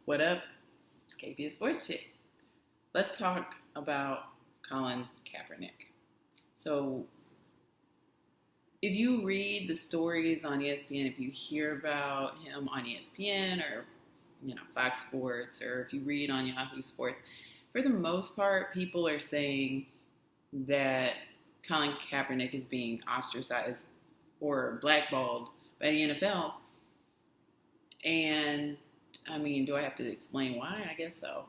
What up? It's KP Sports Chick. Let's talk about Colin Kaepernick. So, if you read the stories on ESPN, if you hear about him on ESPN or Fox Sports, or if you read on Yahoo Sports, for the most part, people are saying that Colin Kaepernick is being ostracized or blackballed by the NFL. And I mean, do I have to explain why? I guess so.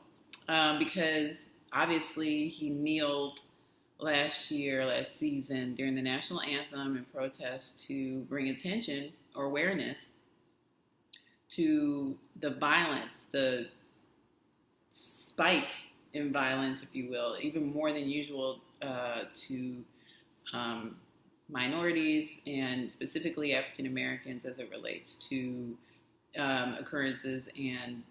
Because obviously he kneeled last season during the national anthem in protest to bring attention or awareness to the violence, the spike in violence, if you will, even more than usual to minorities and specifically African Americans as it relates to occurrences and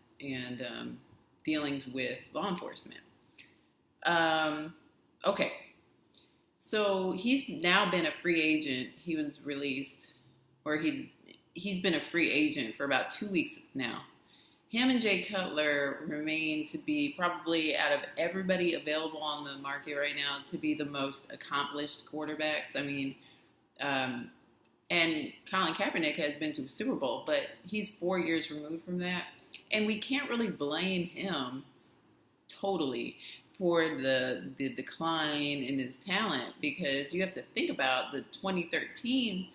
dealings with law enforcement. Okay, so he's now been a free agent. He was released, or he's been a free agent for about 2 weeks now. Him and Jay Cutler remain to be probably, out of everybody available on the market right now, to be the most accomplished quarterbacks. I mean, and Colin Kaepernick has been to a Super Bowl, but he's 4 years removed from that. And we can't really blame him totally for the decline in his talent, because you have to think about the 2013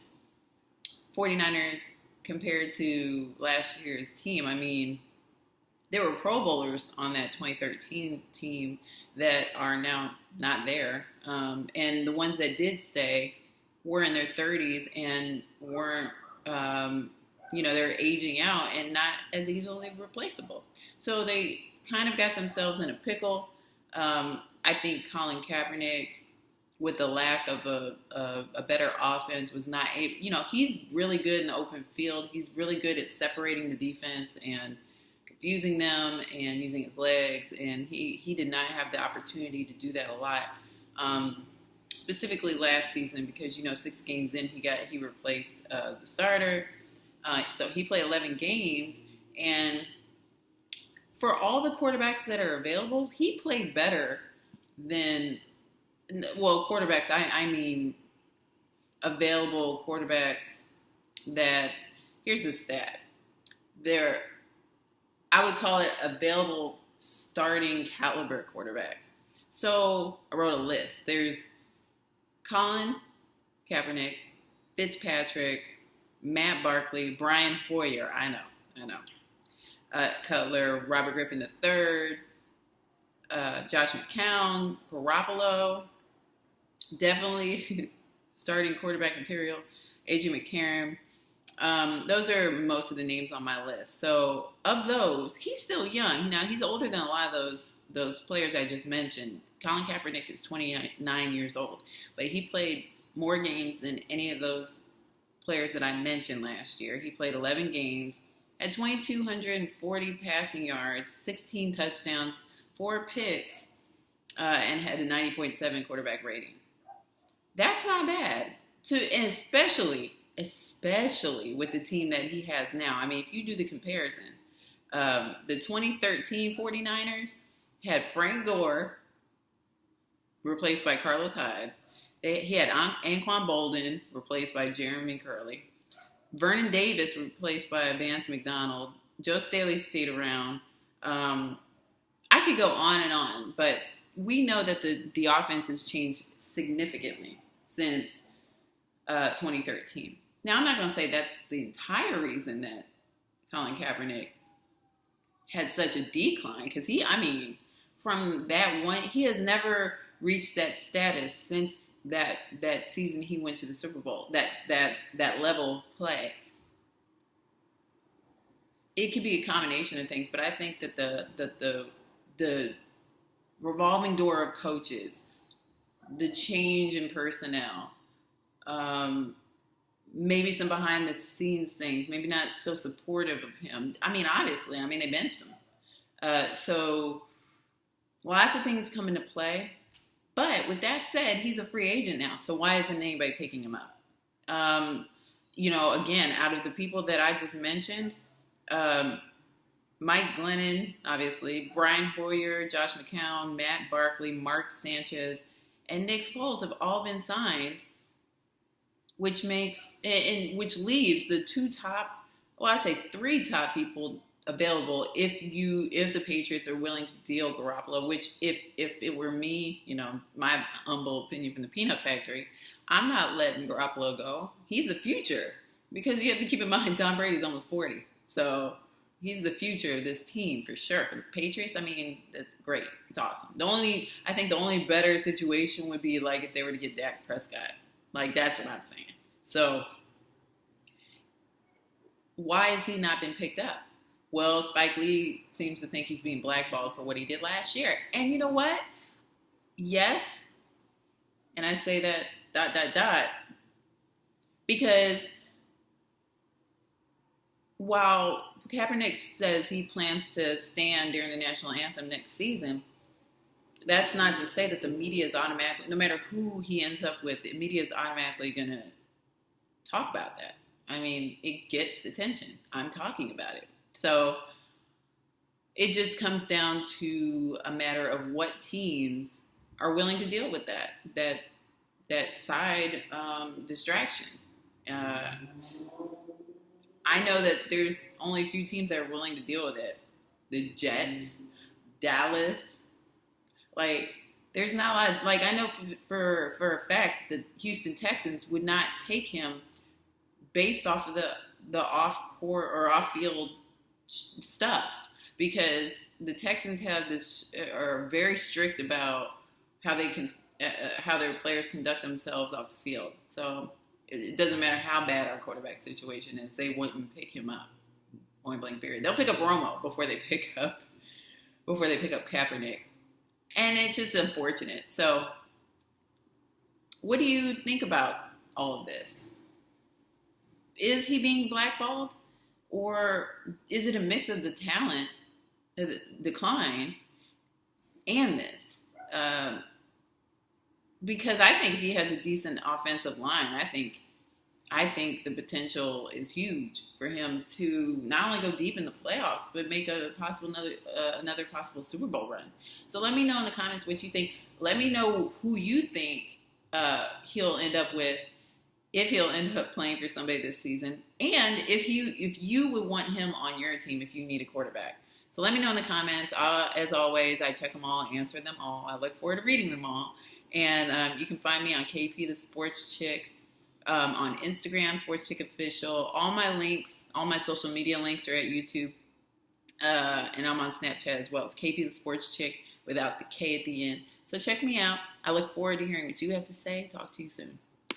49ers compared to last year's team. I mean, there were Pro Bowlers on that 2013 team that are now not there. And the ones that did stay were in their 30s and weren't, they're aging out and not as easily replaceable. So they kind of got themselves in a pickle. I think Colin Kaepernick, with the lack of a better offense, was not able, he's really good in the open field. He's really good at separating the defense and confusing them and using his legs. And he did not have the opportunity to do that a lot. Specifically last season, because 6 games in he replaced the starter, so he played 11 games, and for all the quarterbacks that are available, he played better than quarterbacks. I mean available quarterbacks that, here's the stat, I would call it available starting caliber quarterbacks. So I wrote a list. There's Colin Kaepernick, Fitzpatrick, Matt Barkley, Brian Hoyer, I know, Cutler, Robert Griffin III, Josh McCown, Garoppolo, definitely starting quarterback material, A.J. McCarron. Those are most of the names on my list. So of those, he's still young. Now, he's older than a lot of those players I just mentioned. Colin Kaepernick is 29 years old, but he played more games than any of those players that I mentioned last year. He played 11 games, had 2,240 passing yards, 16 touchdowns, 4 picks, and had a 90.7 quarterback rating. That's not bad, and especially with the team that he has now. I mean, if you do the comparison, the 2013 49ers had Frank Gore replaced by Carlos Hyde. He had Anquan Bolden replaced by Jeremy Curley. Vernon Davis replaced by Vance McDonald. Joe Staley stayed around. I could go on and on, but we know that the offense has changed significantly since 2013. Now, I'm not going to say that's the entire reason that Colin Kaepernick had such a decline, because from that one, he has never reached that status since that season he went to the Super Bowl, that level of play. It could be a combination of things, but I think that the revolving door of coaches, the change in personnel, maybe some behind the scenes things, maybe not so supportive of him. I mean, obviously, they benched him. So lots of things come into play. But with that said, he's a free agent now. So why isn't anybody picking him up? Again, out of the people that I just mentioned, Mike Glennon, obviously, Brian Hoyer, Josh McCown, Matt Barkley, Mark Sanchez, and Nick Foles have all been signed, which leaves the I'd say three top people available if the Patriots are willing to deal Garoppolo, which if it were me, my humble opinion from the peanut factory, I'm not letting Garoppolo go. He's the future, because you have to keep in mind Tom Brady's almost 40. So he's the future of this team for sure. For the Patriots, I mean, that's great. It's awesome. I think the only better situation would be like if they were to get Dak Prescott. Like, that's what I'm saying. So why has he not been picked up? Well, Spike Lee seems to think he's being blackballed for what he did last year. And you know what? Yes. And I say that ... because while Kaepernick says he plans to stand during the national anthem next season, that's not to say that the media is automatically, no matter who he ends up with, the media is automatically going to talk about that. I mean, it gets attention. I'm talking about it. So it just comes down to a matter of what teams are willing to deal with that side distraction. I know that there's only a few teams that are willing to deal with it. The Jets, Dallas, there's not a lot. I know for a fact the Houston Texans would not take him based off of the off-court or off-field stuff, because the Texans are very strict about how their players conduct themselves off the field. So it doesn't matter how bad our quarterback situation is, they wouldn't pick him up. Point blank period. They'll pick up Romo before they pick up Kaepernick. And it's just unfortunate. So what do you think about all of this? Is he being blackballed? Or is it a mix of the talent, the decline, and this? Because I think if he has a decent offensive line, I think the potential is huge for him to not only go deep in the playoffs, but make another possible Super Bowl run. So let me know in the comments what you think. Let me know who you think he'll end up with, if he'll end up playing for somebody this season, and if you would want him on your team if you need a quarterback. So let me know in the comments. As always, I check them all, answer them all. I look forward to reading them all. And you can find me on Kaep the Sports Chick, on Instagram, Sports Chick Official. All my links, all my social media links are at YouTube, and I'm on Snapchat as well. It's Kaep the Sports Chick without the K at the end. So check me out. I look forward to hearing what you have to say. Talk to you soon.